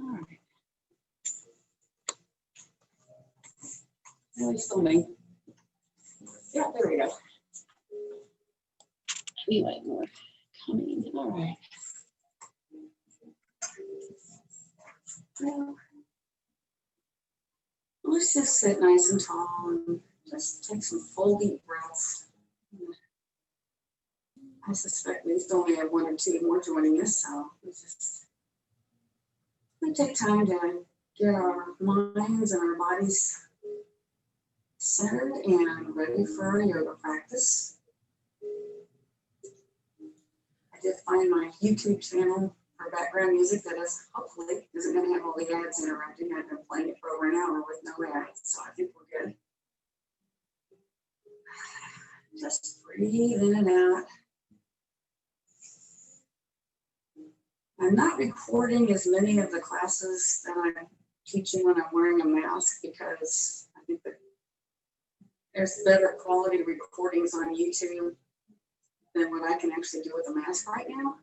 All right. Now he's filming. Yeah, there we go. Anyway, more coming. All right. Well, let's just sit nice and tall and just take some full deep breaths. I suspect we still only have one or two more joining us, so we take time to get our minds and our bodies centered and ready for our yoga practice. I did find my YouTube channel for background music that is hopefully isn't going to have all the ads interrupting. I've been playing it for over an hour with no ads, so I think we're good. Just breathe in and out. I'm not recording as many of the classes that I'm teaching when I'm wearing a mask because I think that there's better quality recordings on YouTube than what I can actually do with a mask right now.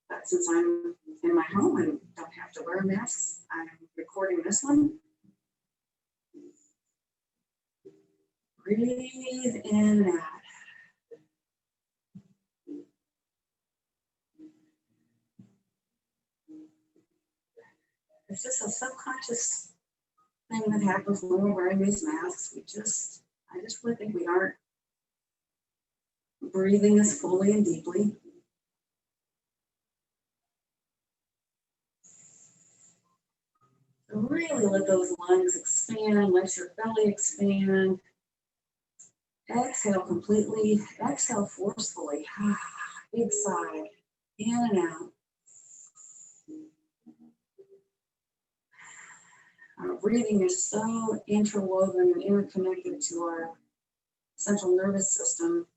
But since I'm in my home and don't have to wear a mask, I'm recording this one. Breathe in and out. It's just a subconscious thing that happens when we're wearing these masks. I just really think we aren't breathing as fully and deeply. So really let those lungs expand, let your belly expand. Exhale completely, exhale forcefully. Big sigh, in and out. Our breathing is so interwoven and interconnected to our central nervous system,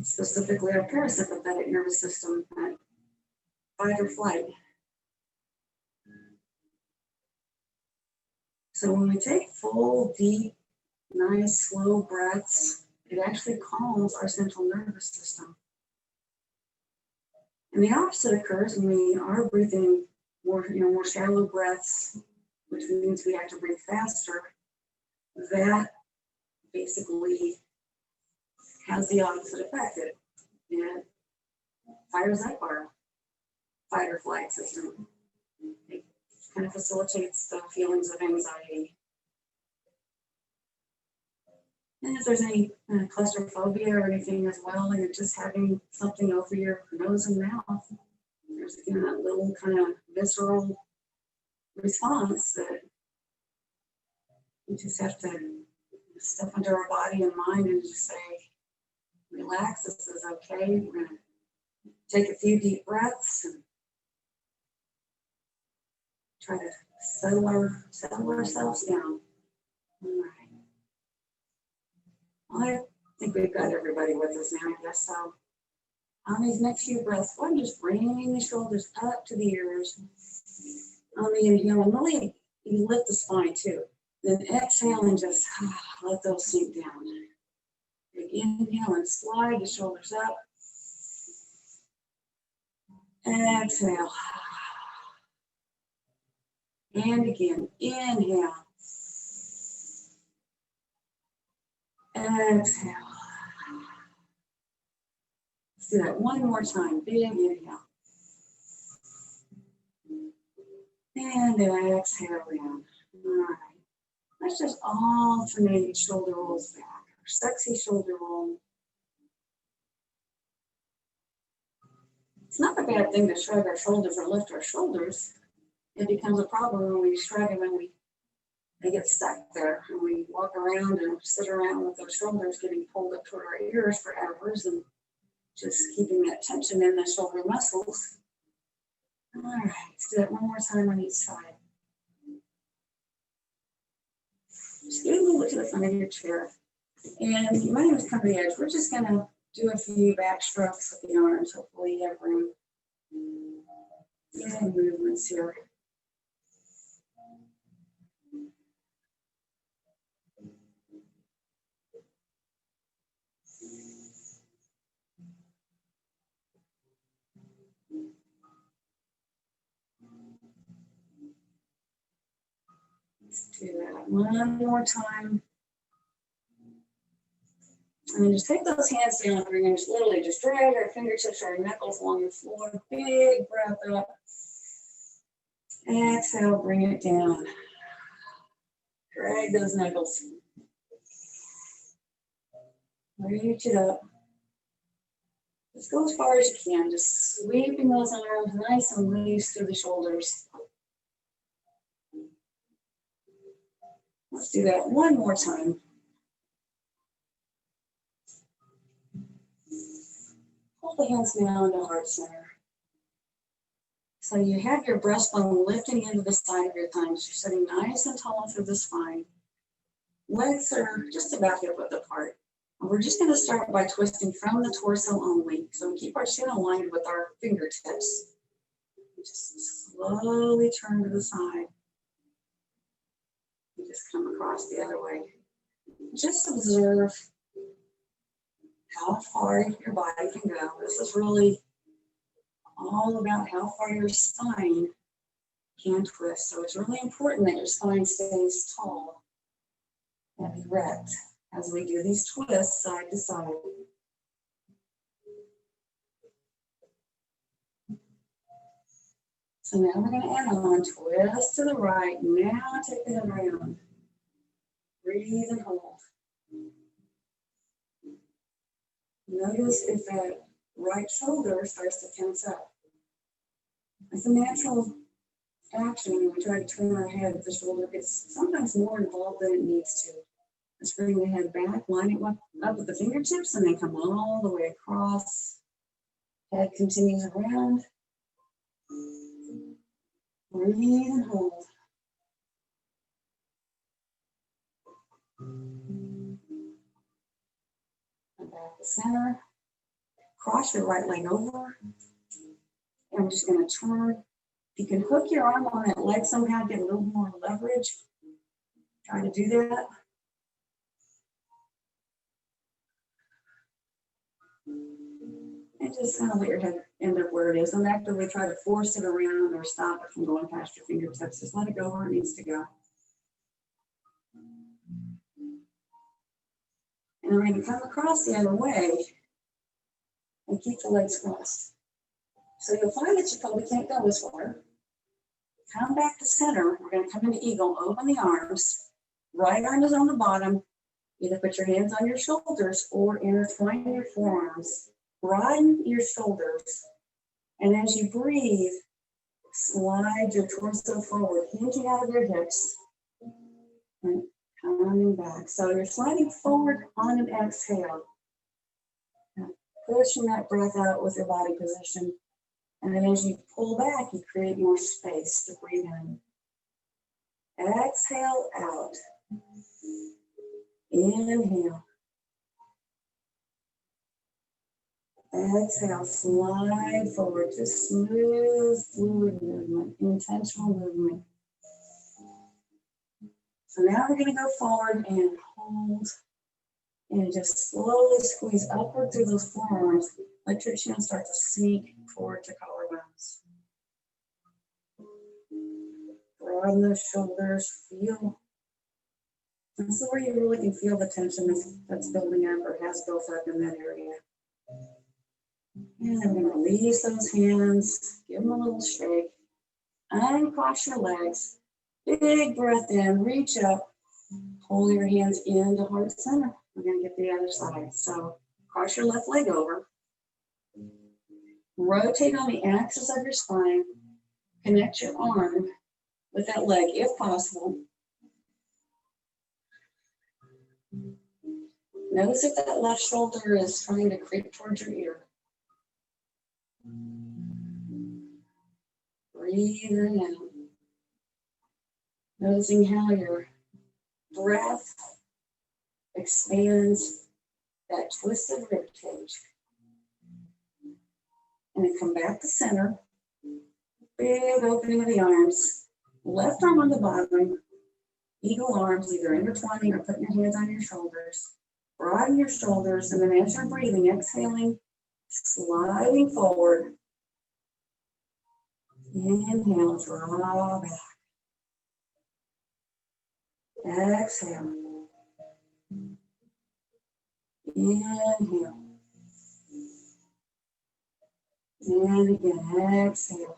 specifically our parasympathetic nervous system, that fight or flight. So when we take full, deep, nice, slow breaths, it actually calms our central nervous system. And the opposite occurs when we are breathing more shallow breaths, which means we have to breathe faster. That basically has the opposite effect. It fires up our fight or flight system. It kind of facilitates the feelings of anxiety. And if there's any claustrophobia or anything as well, and you're just having something over your nose and mouth, there's again that little kind of visceral response that we just have to step into our body and mind and just say, relax, this is okay. We're going to take a few deep breaths and try to settle ourselves down. All right. Well, I think we've got everybody with us now, I guess so. On these next few breaths, go ahead and just bring the shoulders up to the ears. On the inhale, and really you lift the spine too. Then exhale and just let those sink down. Big inhale and slide the shoulders up. Exhale. And again, inhale. Exhale. Let's do that one more time. Big inhale. And exhale down. All right. Let's just alternate shoulder rolls back. Our sexy shoulder roll. It's not a bad thing to shrug our shoulders or lift our shoulders. It becomes a problem when we shrug them and they get stuck there. And we walk around and sit around with those shoulders getting pulled up toward our ears for hours and just keeping that tension in the shoulder muscles. All right, let's do that one more time on each side. Just get a little bit to the front of your chair. And you might even come to the edge. We're just going to do a few back strokes with the arms. Hopefully you have room. And movements here. Let's do that one more time. And then just take those hands down. We're going to just literally just drag our fingertips, our knuckles along the floor. Big breath up. Exhale, bring it down. Drag those knuckles. Reach it up. Just go as far as you can. Just sweeping those arms nice and loose through the shoulders. Let's do that one more time. Hold the hands now into heart center. So you have your breastbone lifting into the side of your thighs. You're sitting nice and tall through the spine. Legs are just about hip width apart. And we're just going to start by twisting from the torso only. So we keep our chin aligned with our fingertips. Just slowly turn to the side. You just come across the other way. Just observe how far your body can go. This is really all about how far your spine can twist. So it's really important that your spine stays tall and erect as we do these twists side to side. So now we're going to add on, twist to the right. Now take it around. Breathe and hold. Notice if that right shoulder starts to tense up. It's a natural action when we try to turn our head. The shoulder gets sometimes more involved than it needs to. Let's bring the head back, line it up with the fingertips, and then come all the way across. Head continues around. Breathe and hold. And back to center. Cross your right leg over. And I'm just going to turn. You can hook your arm on that leg somehow, get a little more leverage. Try to do that. And just kind of let your head end up where it is. Don't actively try to force it around or stop it from going past your fingertips. Just let it go where it needs to go. And we're going to come across the other way and keep the legs crossed. So you'll find that you probably can't go this far. Come back to center. We're going to come into eagle. Open the arms. Right arm is on the bottom. Either put your hands on your shoulders or intertwine your forearms. Broaden your shoulders. And as you breathe, slide your torso forward, hinging out of your hips. And coming back. So you're sliding forward on an exhale. Pushing that breath out with your body position. And then as you pull back, you create more space to breathe in. Exhale out. Inhale. Exhale, slide forward. Just smooth, fluid movement, intentional movement. So now we're going to go forward and hold. And just slowly squeeze upward through those forearms. Let your chin start to sink forward to collarbones. Broaden those shoulders. Feel. This is where you really can feel the tension that's building up or has built up in that area. And I'm going to release those hands. Give them a little shake. Uncross your legs. Big breath in. Reach up. Pull your hands into heart center. We're going to get the other side. So cross your left leg over. Rotate on the axis of your spine. Connect your arm with that leg if possible. Notice if that left shoulder is trying to creep towards your ear. Breathing in. Noticing how your breath expands that twisted rib cage. And then come back to center. Big opening of the arms. Left arm on the bottom. Eagle arms, either intertwining or putting your hands on your shoulders. Broaden your shoulders, and then as you're breathing, exhaling, sliding forward. Inhale, draw back. Exhale. Inhale. And again, exhale.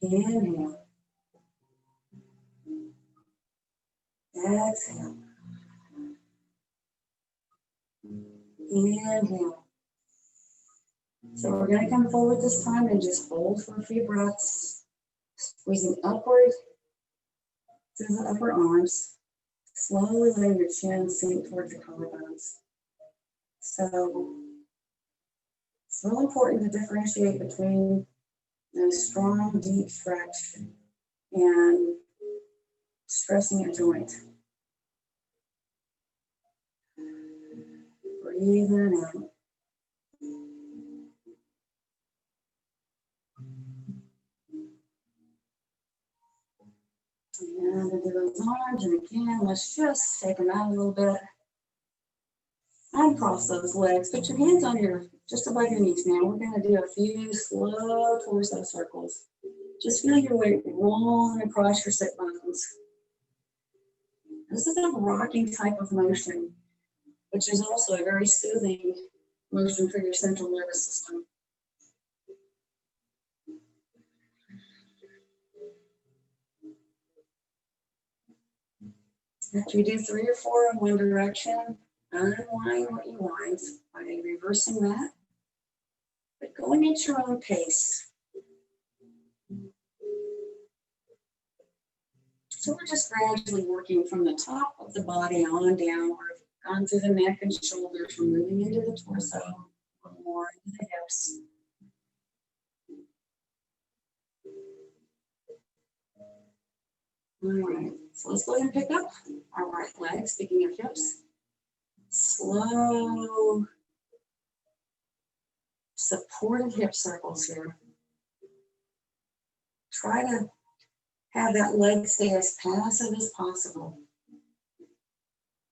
Inhale. Exhale. Inhale. So we're going to come forward this time and just hold for a few breaths, squeezing upward through the upper arms. Slowly letting your chin sink towards the collarbones. So it's really important to differentiate between a strong, deep stretch and stressing a joint. Breathe in and out. And into those arms, and again, let's just take them out a little bit. Uncross those legs. Put your hands on just above your knees now. We're going to do a few slow torso circles. Just feel your weight rolling across your sit bones. This is a rocking type of motion, which is also a very soothing motion for your central nervous system. After you do 3 or 4 in one direction, unwind what you wind by reversing that, but going at your own pace. So we're just gradually working from the top of the body on down. We've gone through the neck and shoulders. We're moving into the torso, a little more into the hips. All right, so let's go ahead and pick up our right leg, speaking of hips. Slow, supported hip circles here. Try to have that leg stay as passive as possible.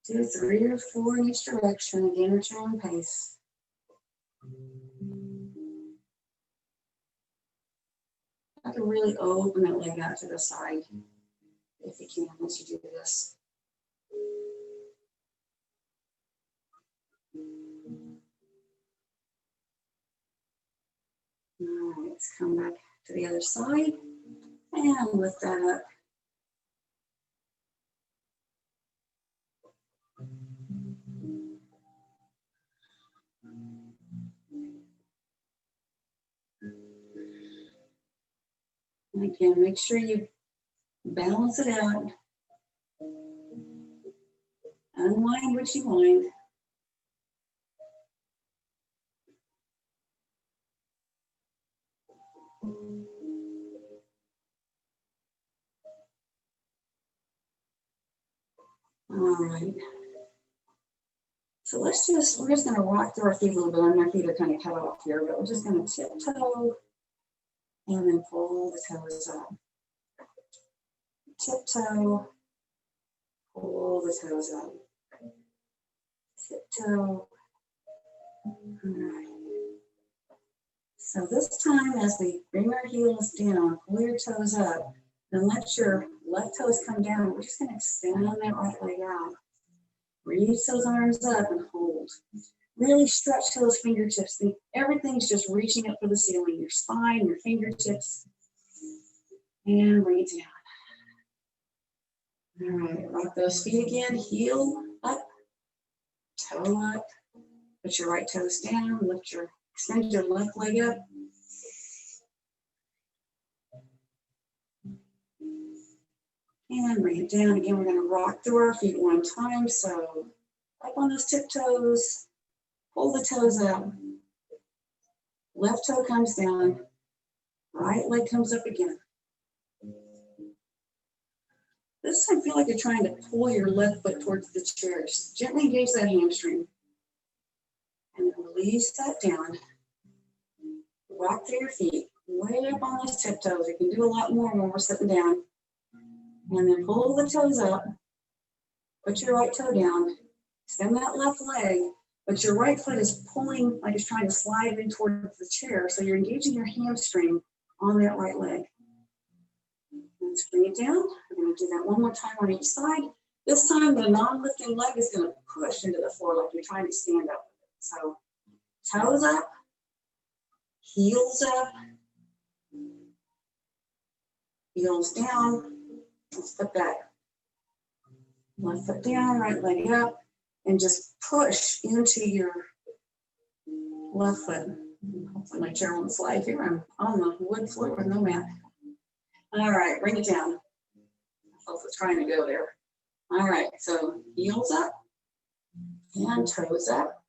Do 3 or 4 in each direction, again at your own pace. Try to really open that leg out to the side, if you can, once you do this. All right, let's come back to the other side and lift that up. And again, make sure you balance it out. Unwind what you wind. All right. So we're just going to rock through our feet a little bit. My feet are kind of cut off here, but we're just going to tiptoe and then pull the toes up. Tiptoe, pull the toes up. Tiptoe. All right. So this time, as we bring our heels down, pull your toes up, then let your left toes come down. We're just going to extend that right leg out. Reach those arms up and hold. Really stretch those fingertips. Think everything's just reaching up for the ceiling. Your spine, your fingertips. And bring it down. All right, rock those feet again. Heel up, toe up. Put your right toes down. Extend your left leg up. And bring it down. Again, we're going to rock through our feet one time. So up on those tiptoes, pull the toes up. Left toe comes down. Right leg comes up again. This time, feel like you're trying to pull your left foot towards the chair. Just gently engage that hamstring. And then release that down. Rock through your feet. Way up on those tiptoes. You can do a lot more when we're sitting down. And then pull the toes up. Put your right toe down. Extend that left leg. But your right foot is pulling, like it's trying to slide in towards the chair. So you're engaging your hamstring on that right leg. Let's bring it down. We're going to do that one more time on each side. This time, the non-lifting leg is going to push into the floor like you're trying to stand up. So toes up, heels up, heels down. Let's put that left foot down, right leg up, and just push into your left foot. Hopefully my chair won't slide here. I'm on the wood floor with no mat. All right, bring it down. Hopefully it's trying to go there. All right, so heels up and toes up.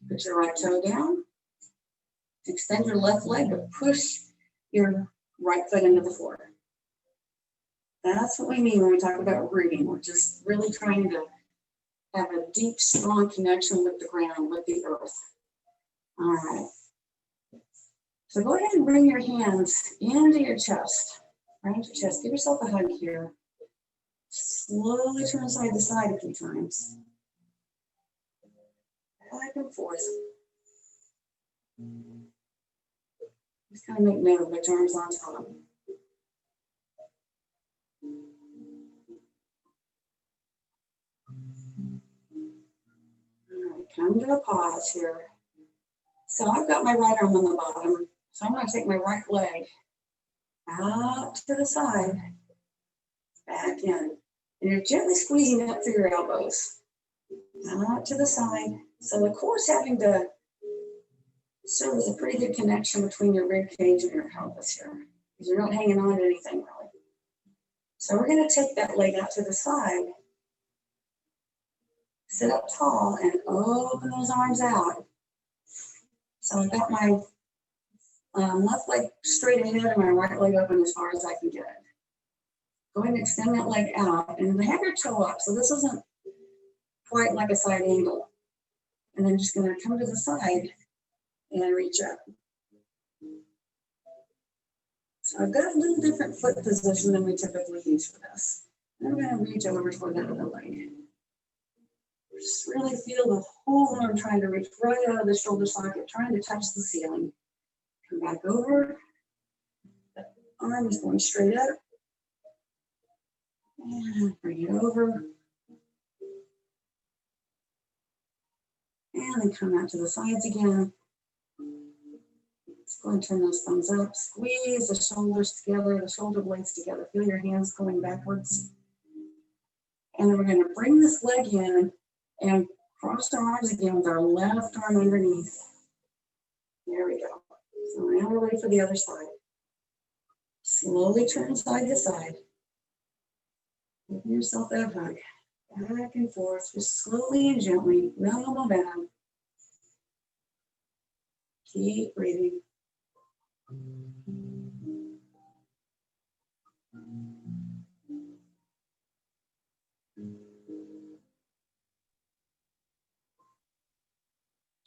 Put your right toe down. Extend your left leg, but push your right foot into the floor. That's what we mean when we talk about rooting. We're just really trying to have a deep, strong connection with the ground, with the earth. All right. So go ahead and bring your hands into your chest, right into your chest. Give yourself a hug here. Slowly turn side to side a few times. Back and forth. Just kind of make note of which arm's on top. All right, come to a pause here. So I've got my right arm on the bottom. So I'm going to take my right leg out to the side, back in. And you're gently squeezing up through your elbows. Out to the side. So the core is having to serve as a pretty good connection between your rib cage and your pelvis here, because you're not hanging on to anything really. So we're going to take that leg out to the side, sit up tall, and open those arms out. So I've got my left leg straight ahead and my right leg open as far as I can get it. Go ahead and extend that leg out and have your toe up. So this isn't quite like a side angle. And then just going to come to the side and reach up. So I've got a little different foot position than we typically use for this. And I'm going to reach over toward that other leg. Just really feel the whole arm trying to reach right out of the shoulder socket, trying to touch the ceiling. Come back over. The arm is going straight up. And bring it over. And then come out to the sides again. Let's go and turn those thumbs up. Squeeze the shoulders together, the shoulder blades together. Feel your hands going backwards. And then we're going to bring this leg in and cross our arms again with our left arm underneath. There we go. So now we're ready for the other side. Slowly turn side to side. Give yourself that hug. Back and forth, just slowly and gently, no momentum. Keep breathing.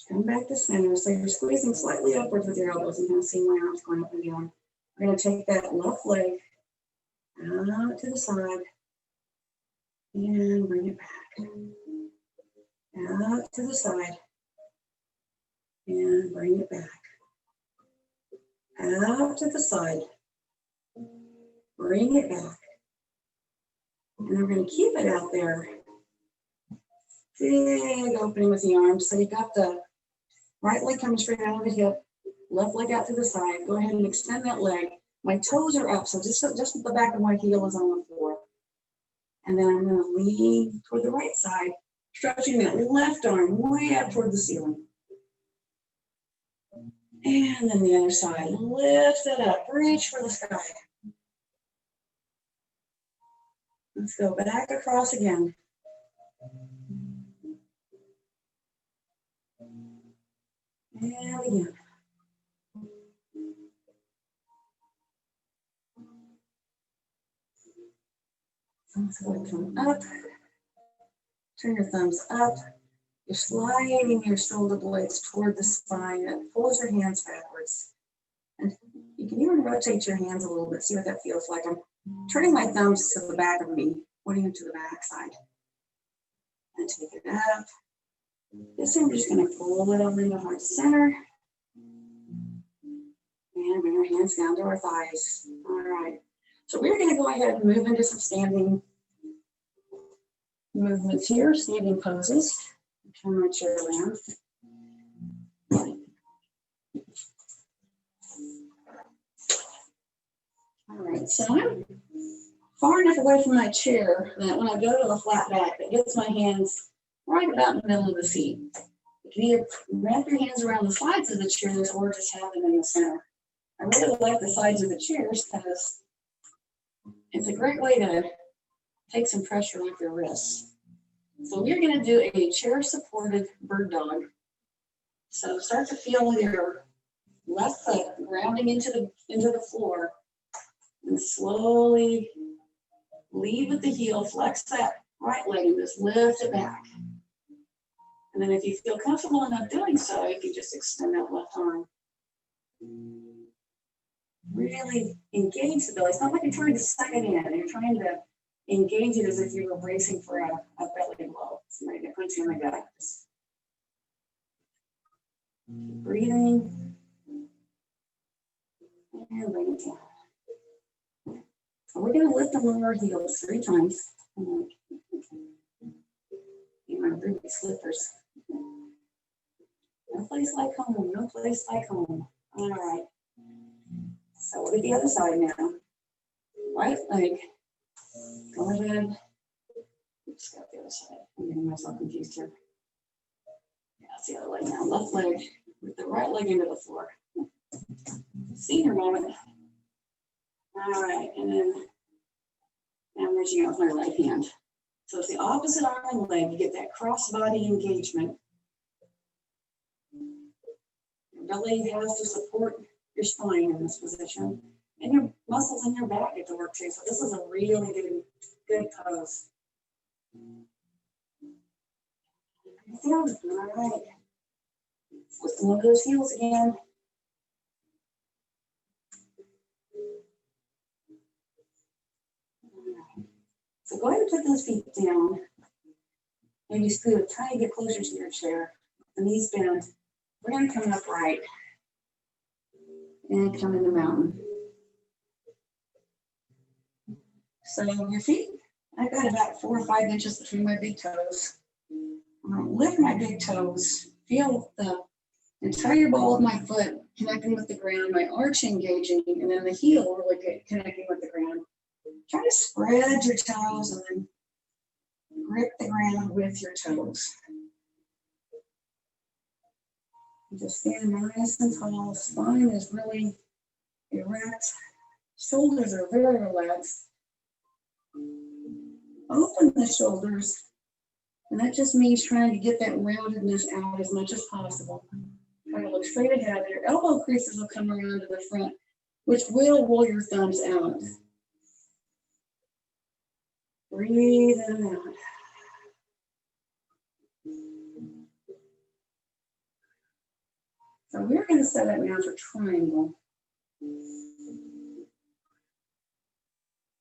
Come back to center. So you're squeezing slightly upwards with your elbows. You can see my arms going up and down. We're going to take that left leg out to the side and bring it back. Out to the side and bring it back. Out to the side. Bring it back. And we're going to keep it out there. Big opening with the arms. So you've got the right leg coming straight out of the hip, left leg out to the side. Go ahead and extend that leg. My toes are up, so just the back of my heel is on the floor. And then I'm going to lean toward the right side, stretching that left arm way up toward the ceiling. And then the other side, lift it up, reach for the sky. Let's go back across again. And again. Let's go come up. Turn your thumbs up. You're sliding your shoulder blades toward the spine and pulls your hands backwards. And you can even rotate your hands a little bit, see what that feels like. I'm turning my thumbs to the back of me, pointing them to the back side. And take it up. This time we're just going to pull it over into heart center. And bring our hands down to our thighs. All right. So we're going to go ahead and move into some standing movements here, standing poses. Turn my chair around. All right, so I'm far enough away from my chair that when I go to the flat back, it gets my hands right about in the middle of the seat. You can either wrap your hands around the sides of the chairs or just have them in the center. I really like the sides of the chairs because it's a great way to take some pressure off your wrists. So we're going to do a chair-supported bird dog. So start to feel your left foot grounding into the floor, and slowly lead with the heel, flex that right leg and just lift it back. And then if you feel comfortable enough doing so, you can just extend that left arm. Really engage the belly. It's not like you're trying to suck it in. You're trying to engage it as if you were bracing for a belly blow. Somebody to punch you in the gut. Just keep breathing. And bring it down. So we're going to lift the lower heels 3 times. In my ruby slippers. No place like home. No place like home. All right. So we'll do the other side now. Right leg. Go ahead. Oops, got the other side. I'm getting myself confused here. Yeah, that's the other leg now. Left leg with the right leg into the floor. Senior moment. All right, and then I'm reaching out with my right hand. So it's the opposite arm and leg. You get that cross body engagement. Your belly has to support your spine in this position. And your muscles in your back get to work too. So this is a really good pose. All right. Lift one of those heels again. So go ahead and put those feet down. Maybe scoot, try to get closer to your chair. The knees bend. We're going to come upright and come into mountain. So your feet, I've got about 4 or 5 inches between my big toes. I'm going to lift my big toes, feel the entire ball of my foot connecting with the ground, my arch engaging, and then the heel really connecting with the ground. Try to spread your toes and then grip the ground with your toes. Just stand nice and tall. Spine is really erect. Shoulders are very relaxed. Open the shoulders. And that just means trying to get that roundedness out as much as possible. Try to look straight ahead. Your elbow creases will come around to the front, which will roll your thumbs out. Breathe in and out. So we're going to set up now for triangle.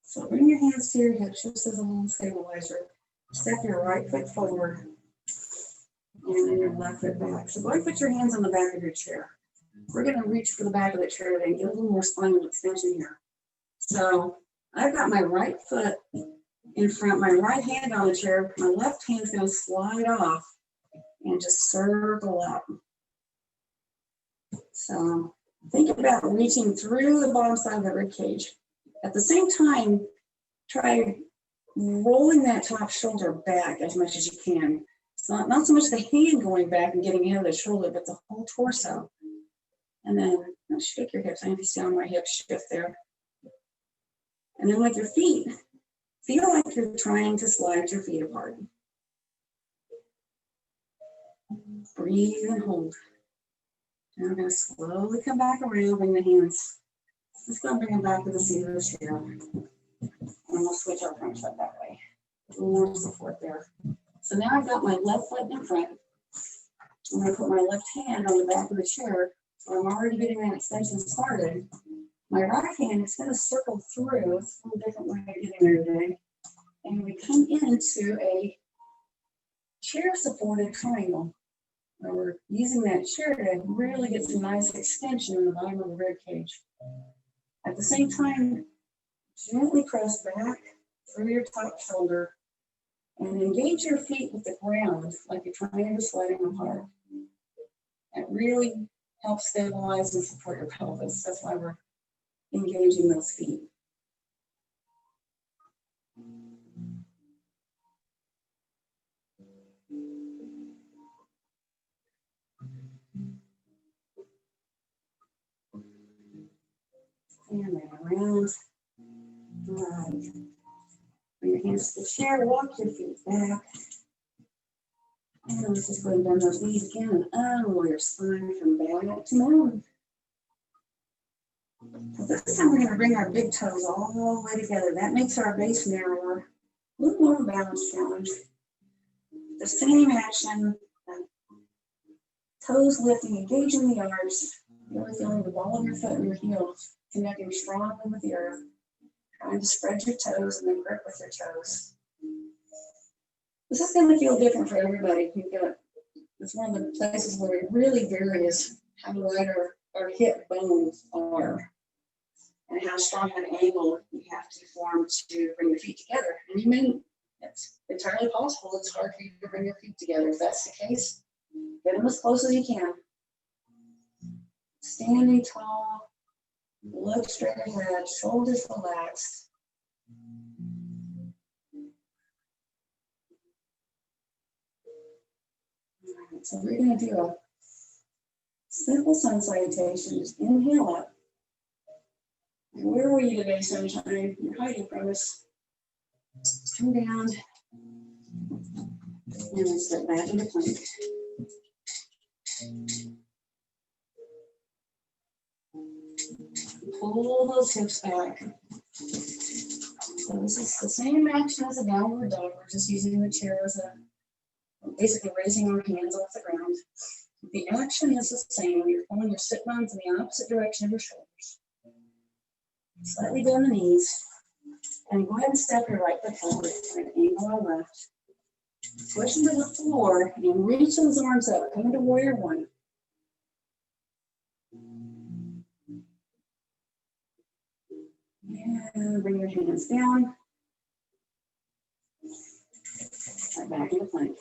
So bring your hands to your hips just as a little stabilizer. Step your right foot forward and then your left foot back. So go ahead and put your hands on the back of your chair. We're going to reach for the back of the chair today and get a little more spinal extension here. So I've got my right foot in front, my right hand on the chair. My left hand's going to slide off and just circle up. So think about reaching through the bottom side of the rib cage. At the same time, try rolling that top shoulder back as much as you can. It's not so much the hand going back and getting ahead of the shoulder, but the whole torso. And then shake your hips. I need to see how my hips shift there. And then with your feet, feel like you're trying to slide your feet apart. Breathe and hold. And I'm going to slowly come back around, bring the hands. Just going to bring them back to the seat of the chair. And we'll switch our front foot that way. A little more support there. So now I've got my left foot in front. I'm going to put my left hand on the back of the chair. So I'm already getting that extension started. My right hand is going to circle through. It's a little different way of getting there today. And we come into a chair-supported triangle, where we're using that chair to really get some nice extension in the bottom of the rib cage. At the same time, Gently press back through your top shoulder and engage your feet with the ground like you're trying to slide them apart. It really helps stabilize and support your pelvis. That's why we're engaging those feet. And then around. All right. Bring your hands to the chair, walk your feet back. And let's just go ahead and bend those knees again and unroll your spine from back to mountain. So this time we're going to bring our big toes all the way together. That makes our base narrower. A little more of a balance challenge. The same action, toes lifting, engaging the arch, really feeling the ball of your foot and your heel, connecting strongly with the earth. Trying to spread your toes and then grip with your toes. This is going to feel different for everybody. It's one of the places where it really varies how wide our hip bones are and how strong an angle you have to form to bring the feet together. And it's entirely possible it's hard for you to bring your feet together. If that's the case, get them as close as you can. Standing tall, look straight ahead, shoulders relaxed. All right, so we're going to do a simple sun salutation. Just inhale up. And where were you today, sunshine? You're hiding from us. Come down. And then step back into plank. Pull those hips back. So this is the same action as a downward dog. We're just using the chair as basically raising our hands off the ground. The action is the same. You're pulling your sit bones in the opposite direction of your shoulders. Slightly bend the knees. And go ahead and step your right foot forward at an angle on left. Push into the floor and reach those arms up. Come into warrior one. And bring your hands down. Right back into plank.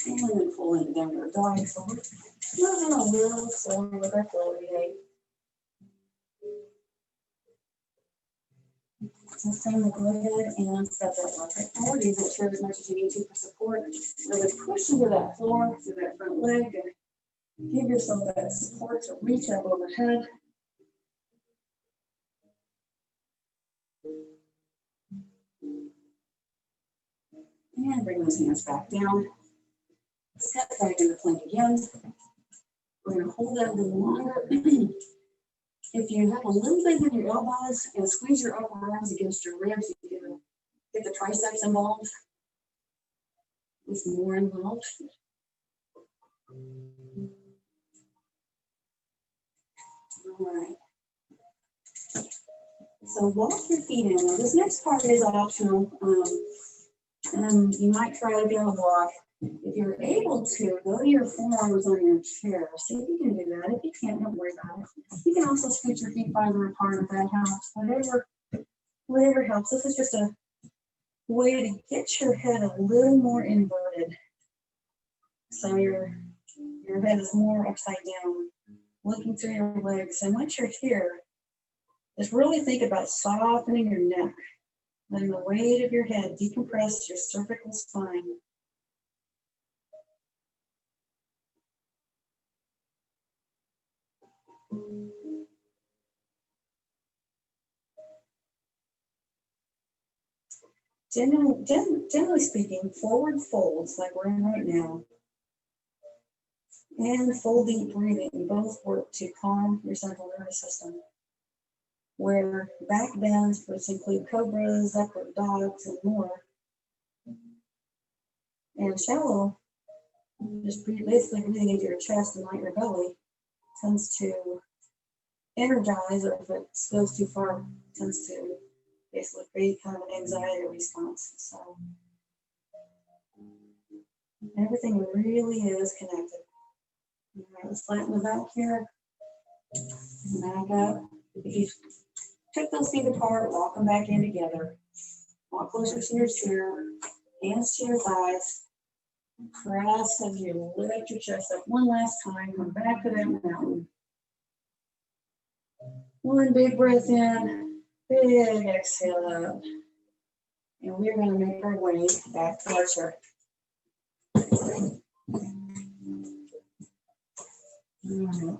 And then pull into downward dog. So we're moving a little slower with our flow today. So same, go ahead and step that one foot forward. Use that chair as much as you need to for support. Really push into that floor through that front leg. And give yourself that support to reach up overhead. And bring those hands back down. Step back into plank again. We're going to hold that a little longer. If you have a little bit in your elbows and squeeze your upper arms against your ribs, you can get the triceps involved. It's more involved. All right. So walk your feet in. Now this next part is optional. And you might try to be able to walk. If you're able to, go to your forearms on your chair. See if you can do that. If you can't, don't worry about it. You can also scoot your feet farther apart if that helps. Whatever helps. This is just a way to get your head a little more inverted. So your head is more upside down, looking through your legs. And once you're here, just really think about softening your neck, letting the weight of your head decompress your cervical spine. Generally speaking, forward folds like we're in right now and full deep breathing both work to calm your central nervous system. Where back bends, which include cobras, upward dogs, and more, and shallow, just basically breathing into your chest and not your belly, tends to energize, or if it goes too far, tends to basically create kind of an anxiety response. So everything really is connected. All right, let's flatten the back here. Back up. If you take those feet apart, walk them back in together. Walk closer to your chair, hands to your thighs. Cross as you lift your chest up one last time. Come back to that mountain. One big breath in, big exhale up. And we're going to make our way back to our chair. All right.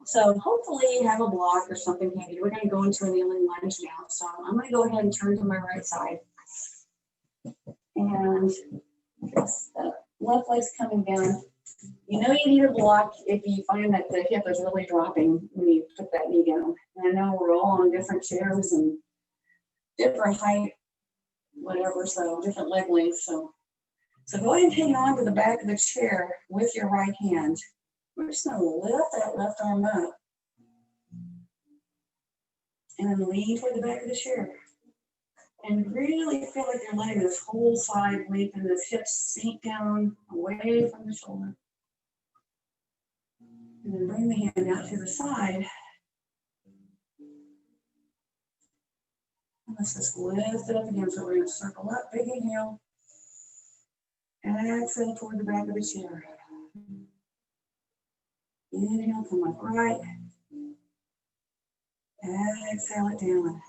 So hopefully you have a block or something handy. We're going to go into a kneeling lunge now. So I'm going to go ahead and turn to my right side. And the left leg's coming down. You know you need a block if you find that the hip is really dropping when you put that knee down. And I know we're all on different chairs and different height, whatever, so different leg lengths. So go ahead and hang on to the back of the chair with your right hand. We're just going to lift that left arm up and then lean toward the back of the chair. And really feel like you're letting this whole side lengthen, this hip sink down away from the shoulder. And then bring the hand out to the side. And let's just lift it up again. So we're going to circle up, big inhale. Exhale toward the back of the chair. Inhale, come up right. Exhale it down.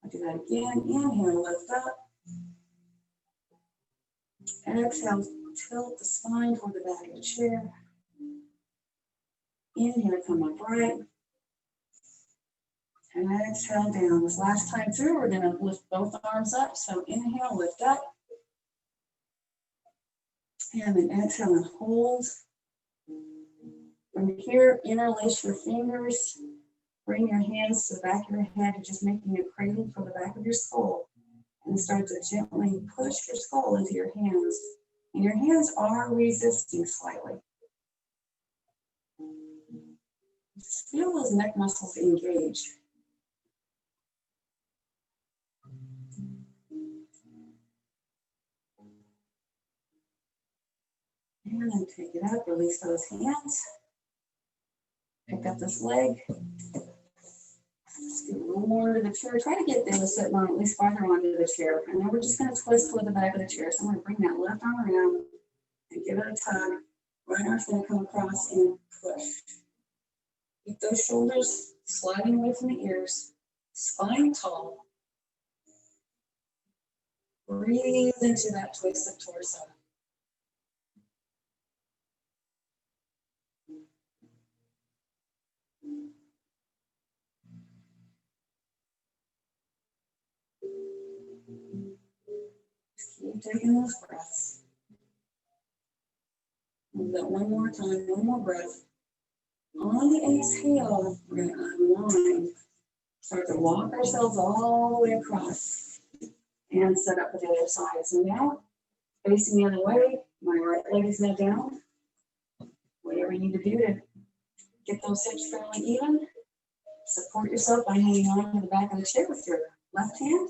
I'll do that again. Inhale, lift up. Exhale, tilt the spine toward the back of the chair. Inhale, come up right. And exhale down. This last time through, we're going to lift both arms up. So inhale, lift up. And then exhale and hold. From here, interlace your fingers. Bring your hands to the back of your head, just making a cradle for the back of your skull. And start to gently push your skull into your hands. And your hands are resisting slightly. Just feel those neck muscles engage. And then take it up, release those hands. Pick up this leg. Scoot a little more into the chair. Try to get them to sit at least farther onto the chair. And then we're just going to twist toward the back of the chair. So I'm going to bring that left arm around and give it a tug. Right arm's going to come across and push. Keep those shoulders sliding away from the ears. Spine tall. Breathe into that twist of torso. Keep taking those breaths. We'll do that one more time, one more breath. On the exhale, we're going to unwind. Start to walk ourselves all the way across and set up for the other side. So now, facing the other way, my right leg is now down. Whatever you need to do to get those hips fairly even. Support yourself by hanging on to the back of the chair with your left hand.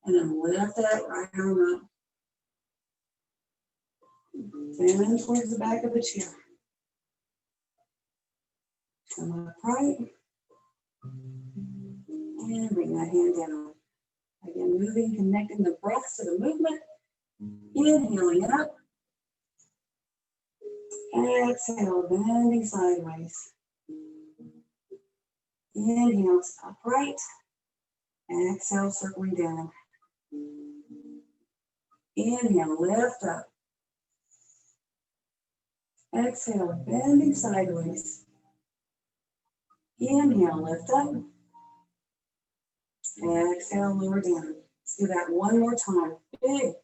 And then lift that right arm up. Bend towards the back of the chair. Come up right. And bring that hand down. Again, moving, connecting the breath to the movement. Inhaling up. Exhale, bending sideways. Inhale, upright. Exhale, circling down. Inhale, lift up. Exhale, bending sideways. Inhale, lift up. Exhale, lower down. Let's do that one more time. Big.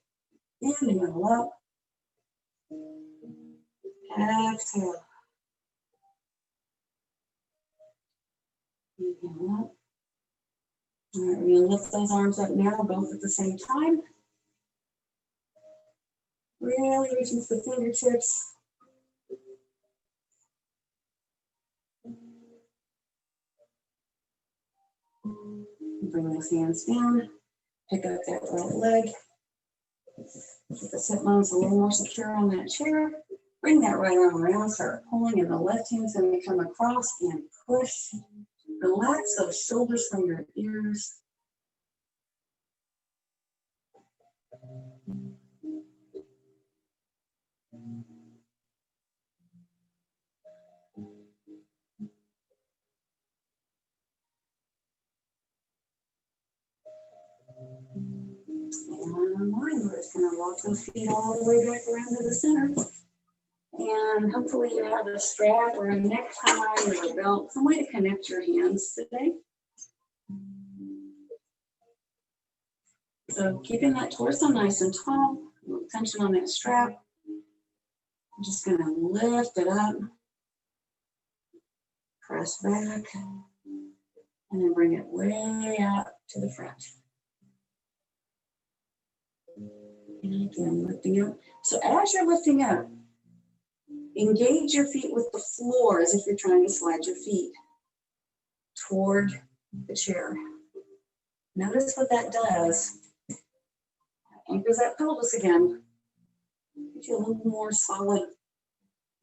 Inhale up. Exhale. Inhale up. All right, we're going to lift those arms up now, both at the same time. Really reaching to the fingertips. Bring those hands down. Pick up that right leg. Keep the sit bones a little more secure on that chair. Bring that right arm around, start pulling, and the left hand's going to come across and push. Relax those shoulders from your ears. And we're just going to walk those feet all the way back around to the center. And hopefully you have a strap or a necktie or a belt, some way to connect your hands today. So keeping that torso nice and tall, a little tension on that strap. I'm just going to lift it up, press back, and then bring it way out to the front. And again, lifting up. So as you're lifting up, engage your feet with the floor as if you're trying to slide your feet toward the chair. Notice what that does. Anchors that pelvis again. Gives you a little more solid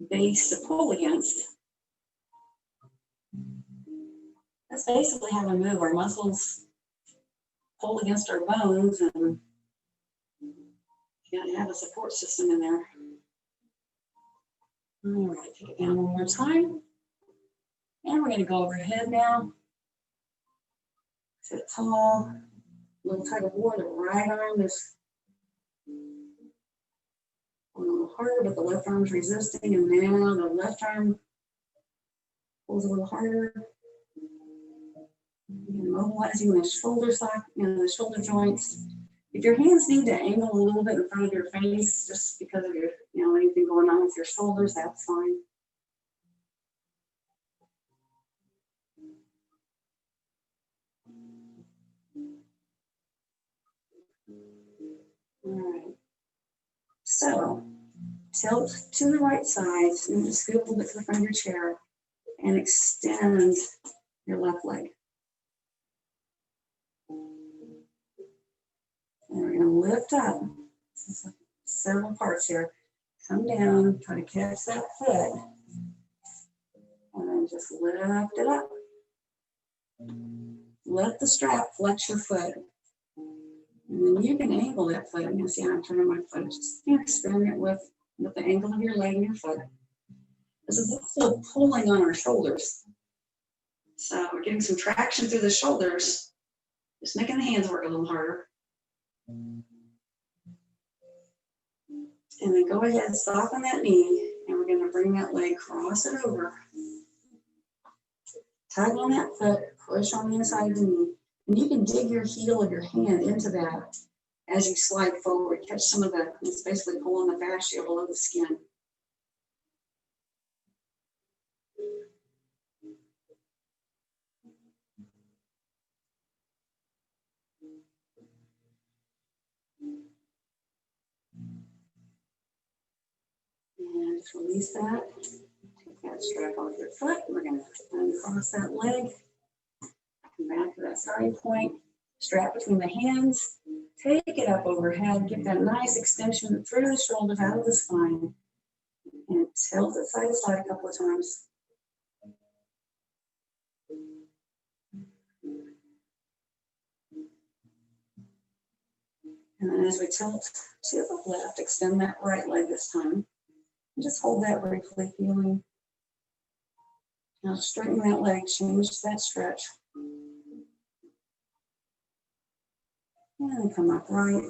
base to pull against. That's basically how we move. Our muscles pull against our bones, and you gotta have a support system in there. All right, take it down one more time. And we're gonna go overhead now. Sit tall, a little tug of war. The right arm is a little harder, but the left arm's resisting, and now the left arm pulls a little harder. You're mobilizing the shoulder socket, the shoulder joints. If your hands need to angle a little bit in front of your face, just because of your, anything going on with your shoulders, that's fine. All right. So tilt to the right side, and just scoot a little bit to the front of your chair, and extend your left leg. And we're going to lift up. Several parts here. Come down, try to catch that foot, and then just lift it up. Let the strap flex your foot. And then you can angle that foot. I'm going to see how I'm turning my foot. Just experiment with the angle of your leg and your foot. This is also pulling on our shoulders. So we're getting some traction through the shoulders, just making the hands work a little harder. And then go ahead, soften that knee, and we're going to bring that leg, cross it over. Tug on that foot, push on the inside of the knee. And you can dig your heel of your hand into that as you slide forward. Catch some of the, it's basically pulling the fascia below the skin. And just release that. Take that strap off your foot. We're going to uncross that leg. Come back to that starting point. Strap between the hands. Take it up overhead. Get that nice extension through the shoulders, out of the spine. And tilt it side to side a couple of times. And then as we tilt to the left, extend that right leg this time. And just hold that briefly, feeling. Now straighten that leg, change that stretch. And then come upright.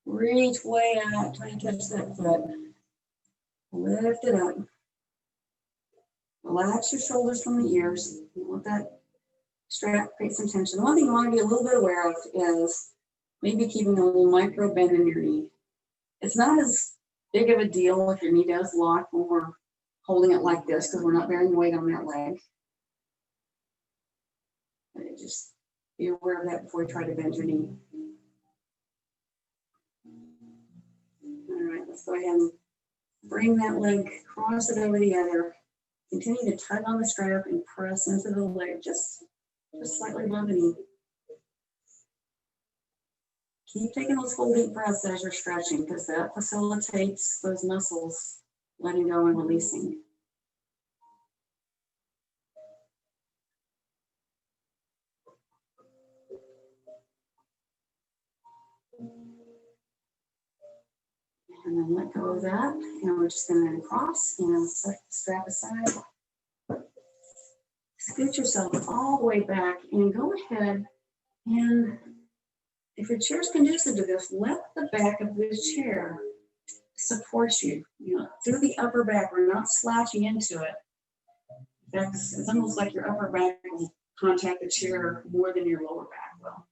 Reach way out, try to catch that foot. Lift it up. Relax your shoulders from the ears. You want that strap, create some tension. One thing you want to be a little bit aware of is maybe keeping a little micro bend in your knee. It's not as big of a deal if your knee does lock when we're holding it like this because we're not bearing weight on that leg. But just be aware of that before you try to bend your knee. All right, let's go ahead and bring that leg, cross it over the other. Continue to tug on the strap and press into the leg just slightly above the knee. Keep taking those full deep breaths as you're stretching because that facilitates those muscles letting go and releasing. And then let go of that. And we're just going to cross and set the strap aside. Scoot yourself all the way back and go ahead and, if your chair is conducive to this, let the back of the chair support you. You know, through the upper back, we're not slouching into it. It's almost like your upper back will contact the chair more than your lower back will.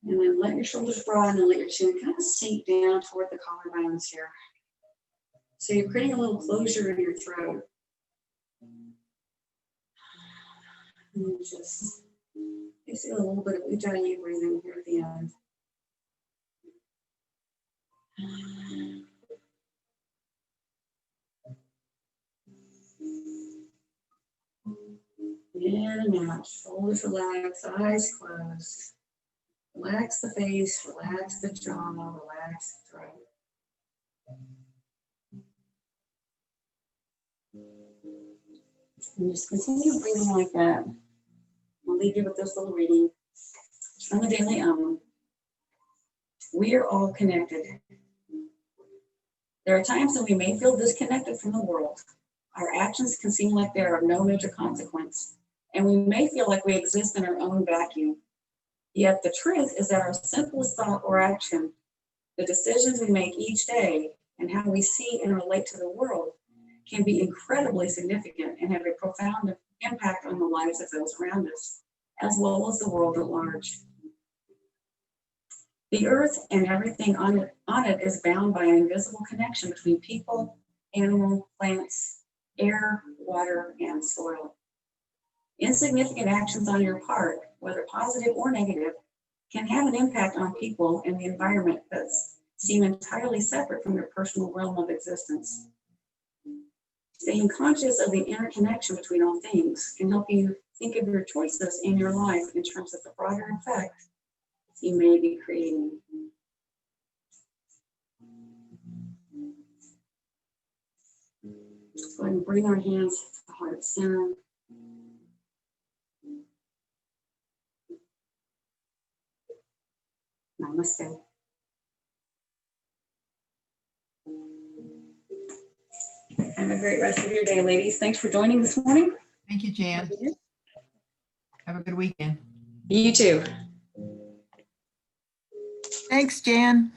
And then let your shoulders broaden and let your chin kind of sink down toward the collarbones here. So you're creating a little closure in your throat. And just basically a little bit of Ujjayi breathing here at the end. In and out, shoulders relaxed, eyes closed. Relax the face, relax the jaw, relax the throat. And just continue breathing like that. I'll leave you with this little reading from the Daily We are all connected. There are times when we may feel disconnected from the world. Our actions can seem like they are of no major consequence, and we may feel like we exist in our own vacuum. Yet the truth is that our simplest thought or action, the decisions we make each day, and how we see and relate to the world can be incredibly significant and have a profound impact on the lives of those around us, as well as the world at large. The earth and everything on it is bound by an invisible connection between people, animal, plants, air, water, and soil. Insignificant actions on your part, whether positive or negative, can have an impact on people and the environment that seem entirely separate from your personal realm of existence. Staying conscious of the interconnection between all things can help you think of your choices in your life in terms of the broader effect you may be creating. Just go ahead and bring our hands to the heart center. Namaste. Have a great rest of your day, ladies. Thanks for joining this morning. Thank you, Jan. Have a good weekend. You too. Thanks, Jan.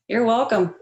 You're welcome.